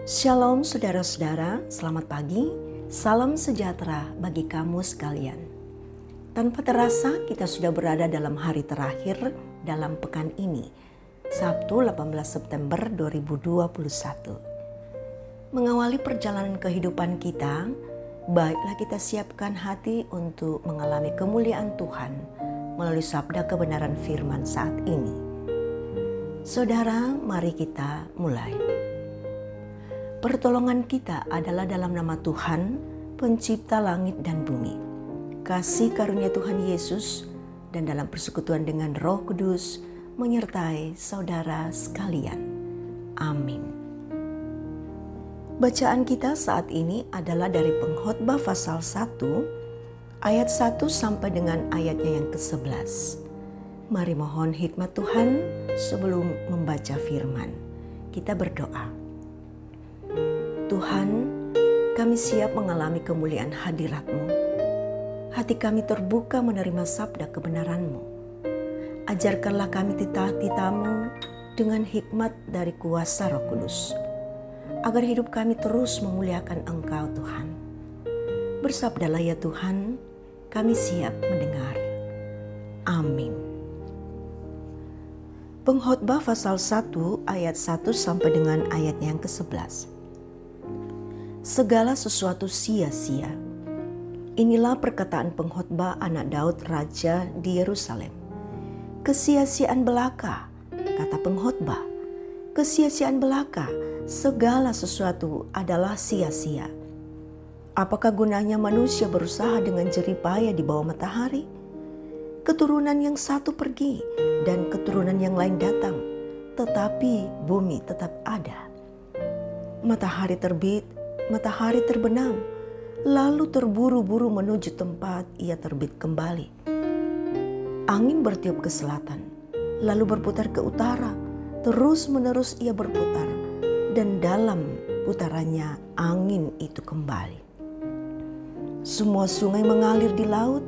Shalom saudara-saudara, selamat pagi, salam sejahtera bagi kamu sekalian. Tanpa terasa kita sudah berada dalam hari terakhir dalam pekan ini, Sabtu 18 September 2021. Mengawali perjalanan kehidupan kita, baiklah kita siapkan hati untuk mengalami kemuliaan Tuhan melalui sabda kebenaran firman saat ini. Saudara, mari kita mulai. Pertolongan kita adalah dalam nama Tuhan, pencipta langit dan bumi. Kasih karunia Tuhan Yesus dan dalam persekutuan dengan Roh Kudus menyertai saudara sekalian. Amin. Bacaan kita saat ini adalah dari Pengkhotbah pasal 1, ayat 1 sampai dengan ayatnya yang ke-11. Mari mohon hikmat Tuhan sebelum membaca firman. Kita berdoa. Tuhan, kami siap mengalami kemuliaan hadirat-Mu. Hati kami terbuka menerima sabda kebenaran-Mu. Ajarkanlah kami titah-titah-Mu dengan hikmat dari kuasa Roh Kudus, agar hidup kami terus memuliakan Engkau Tuhan. Bersabdalah ya Tuhan, kami siap mendengar. Amin. Pengkhotbah pasal 1 ayat 1 sampai dengan ayatnya yang ke-11. Segala sesuatu sia-sia. Inilah perkataan pengkhotbah anak Daud raja di Yerusalem. Kesia-siaan belaka, kata pengkhotbah. Kesia-siaan belaka, segala sesuatu adalah sia-sia. Apakah gunanya manusia berusaha dengan jerih payah di bawah matahari? Keturunan yang satu pergi dan keturunan yang lain datang, tetapi bumi tetap ada. Matahari terbit, matahari terbenam, lalu terburu-buru menuju tempat ia terbit kembali. Angin bertiup ke selatan, lalu berputar ke utara, terus-menerus ia berputar, dan dalam putarannya angin itu kembali. Semua sungai mengalir di laut,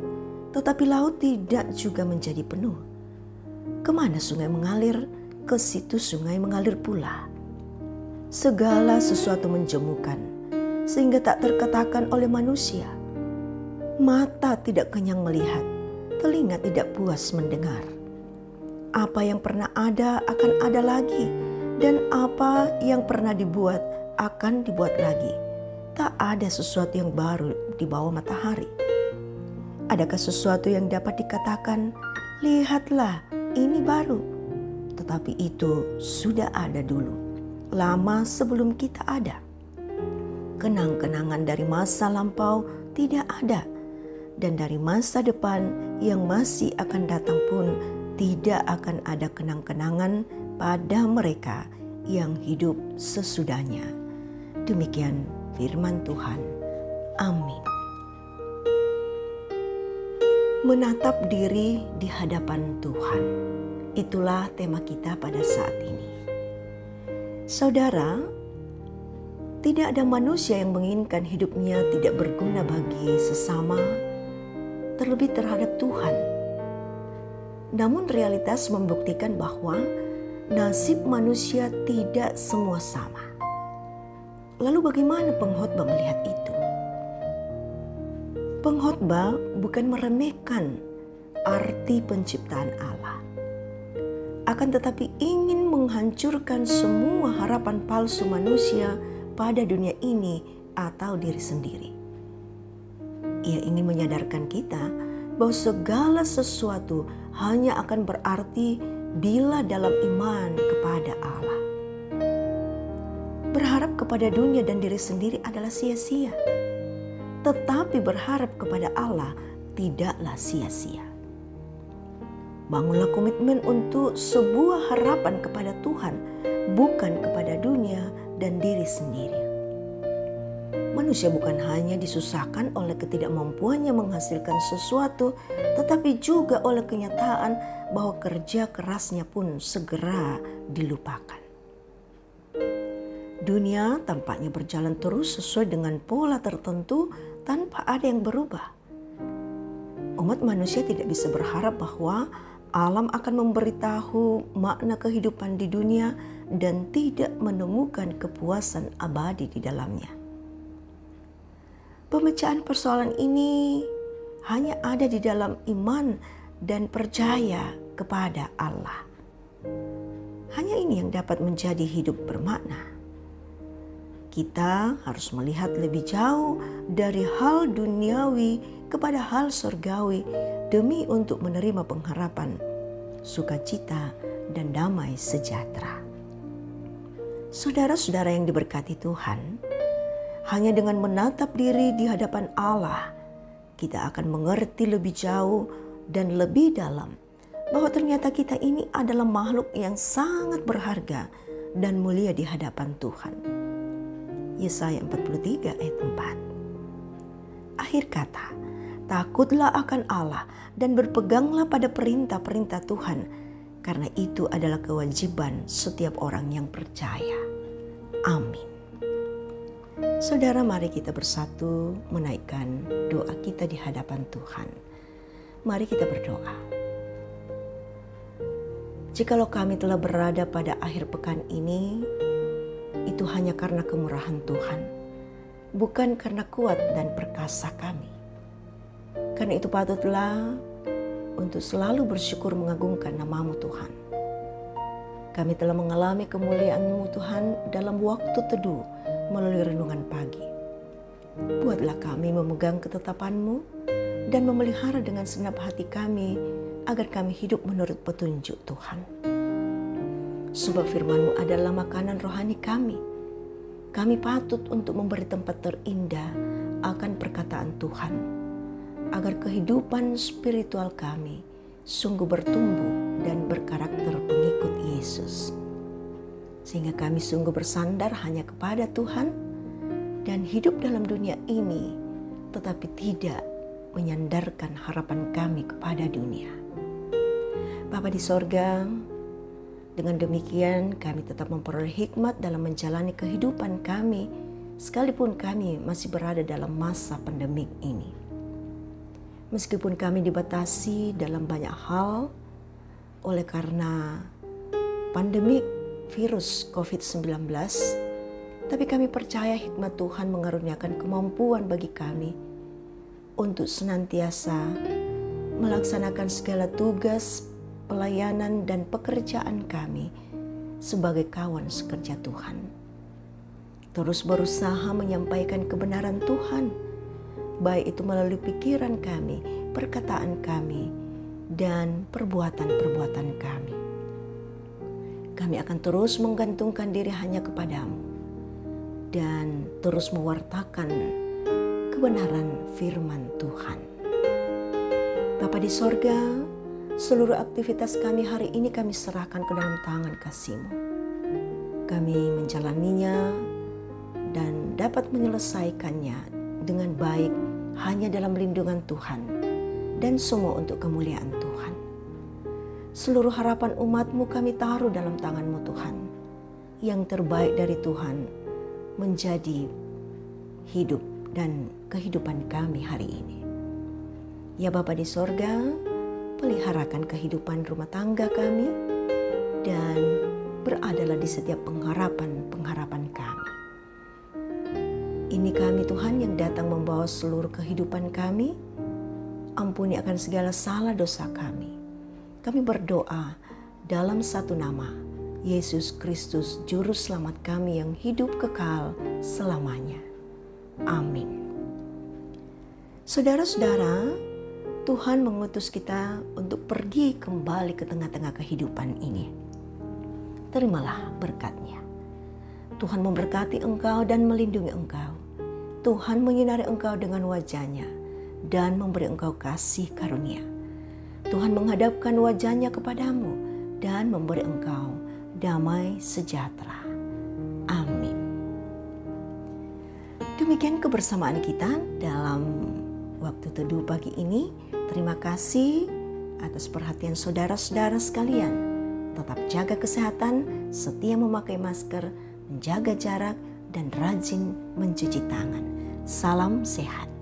tetapi laut tidak juga menjadi penuh. Kemana sungai mengalir, ke situ sungai mengalir pula. Segala sesuatu menjemukan, sehingga tak terkatakan oleh manusia. Mata tidak kenyang melihat, telinga tidak puas mendengar. Apa yang pernah ada akan ada lagi, dan apa yang pernah dibuat akan dibuat lagi. Tak ada sesuatu yang baru di bawah matahari. Adakah sesuatu yang dapat dikatakan, lihatlah ini baru, tetapi itu sudah ada dulu, lama sebelum kita ada. Kenang-kenangan dari masa lampau tidak ada, dan dari masa depan yang masih akan datang pun tidak akan ada kenang-kenangan pada mereka yang hidup sesudahnya. Demikian firman Tuhan. Amin. Menatap diri di hadapan Tuhan. Itulah tema kita pada saat ini. Saudara, tidak ada manusia yang menginginkan hidupnya tidak berguna bagi sesama, terlebih terhadap Tuhan. Namun realitas membuktikan bahwa nasib manusia tidak semua sama. Lalu bagaimana pengkhotbah melihat itu? Pengkhotbah bukan meremehkan arti penciptaan Allah, akan tetapi ingin menghancurkan semua harapan palsu manusia pada dunia ini atau diri sendiri. Ia ingin menyadarkan kita bahwa segala sesuatu hanya akan berarti bila dalam iman kepada Allah. Berharap kepada dunia dan diri sendiri adalah sia-sia, tetapi berharap kepada Allah tidaklah sia-sia. Bangunlah komitmen untuk sebuah harapan kepada Tuhan, bukan kepada dunia dan diri sendiri. Manusia bukan hanya disusahkan oleh ketidakmampuannya menghasilkan sesuatu, tetapi juga oleh kenyataan bahwa kerja kerasnya pun segera dilupakan. Dunia tampaknya berjalan terus sesuai dengan pola tertentu tanpa ada yang berubah. Umat manusia tidak bisa berharap bahwa alam akan memberitahu makna kehidupan di dunia dan tidak menemukan kepuasan abadi di dalamnya. Pemecahan persoalan ini hanya ada di dalam iman dan percaya kepada Allah. Hanya ini yang dapat menjadi hidup bermakna. Kita harus melihat lebih jauh dari hal duniawi kepada hal surgawi demi untuk menerima pengharapan, sukacita, dan damai sejahtera. Saudara-saudara yang diberkati Tuhan, hanya dengan menatap diri di hadapan Allah, kita akan mengerti lebih jauh dan lebih dalam bahwa ternyata kita ini adalah makhluk yang sangat berharga dan mulia di hadapan Tuhan. Yesaya 43 ayat 4. Akhir kata, takutlah akan Allah dan berpeganglah pada perintah-perintah Tuhan, karena itu adalah kewajiban setiap orang yang percaya. Amin. Saudara, mari kita bersatu menaikkan doa kita di hadapan Tuhan. Mari kita berdoa. Jikalau kami telah berada pada akhir pekan ini, itu hanya karena kemurahan Tuhan, bukan karena kuat dan perkasa kami. Karena itu patutlah untuk selalu bersyukur mengagungkan nama-Mu Tuhan. Kami telah mengalami kemuliaan-Mu Tuhan dalam waktu teduh melalui renungan pagi. Buatlah kami memegang ketetapan-Mu dan memelihara dengan segenap hati kami agar kami hidup menurut petunjuk Tuhan. Sebab firman-Mu adalah makanan rohani kami. Kami patut untuk memberi tempat terindah akan perkataan Tuhan, agar kehidupan spiritual kami sungguh bertumbuh dan berkarakter pengikut Yesus. Sehingga kami sungguh bersandar hanya kepada Tuhan dan hidup dalam dunia ini, tetapi tidak menyandarkan harapan kami kepada dunia. Bapa di sorga, dengan demikian kami tetap memperoleh hikmat dalam menjalani kehidupan kami, sekalipun kami masih berada dalam masa pandemik ini. Meskipun kami dibatasi dalam banyak hal oleh karena pandemik virus COVID-19, tapi kami percaya hikmat Tuhan mengaruniakan kemampuan bagi kami untuk senantiasa melaksanakan segala tugas, pelayanan, dan pekerjaan kami sebagai kawan sekerja Tuhan. Terus berusaha menyampaikan kebenaran Tuhan, baik itu melalui pikiran kami, perkataan kami, dan perbuatan-perbuatan kami. Kami akan terus menggantungkan diri hanya kepadamu dan terus mewartakan kebenaran firman Tuhan. Bapa di sorga, seluruh aktivitas kami hari ini kami serahkan ke dalam tangan kasih-Mu. Kami menjalaninya dan dapat menyelesaikannya dengan baik hanya dalam lindungan Tuhan dan semua untuk kemuliaan Tuhan. Seluruh harapan umat-Mu kami taruh dalam tangan-Mu Tuhan. Yang terbaik dari Tuhan menjadi hidup dan kehidupan kami hari ini. Ya Bapa di sorga, peliharakan kehidupan rumah tangga kami dan beradalah di setiap pengharapan-pengharapan kami. Ini kami Tuhan yang datang membawa seluruh kehidupan kami. Ampuni akan segala salah dosa kami. Kami berdoa dalam satu nama, Yesus Kristus Juru Selamat kami yang hidup kekal selamanya. Amin. Saudara-saudara, Tuhan mengutus kita untuk pergi kembali ke tengah-tengah kehidupan ini. Terimalah berkat-Nya. Tuhan memberkati engkau dan melindungi engkau. Tuhan menyinari engkau dengan wajah-Nya dan memberi engkau kasih karunia. Tuhan menghadapkan wajah-Nya kepadamu dan memberi engkau damai sejahtera. Amin. Demikian kebersamaan kita dalam waktu teduh pagi ini. Terima kasih atas perhatian saudara-saudara sekalian. Tetap jaga kesehatan, setia memakai masker, menjaga jarak, dan rajin mencuci tangan. Salam sehat.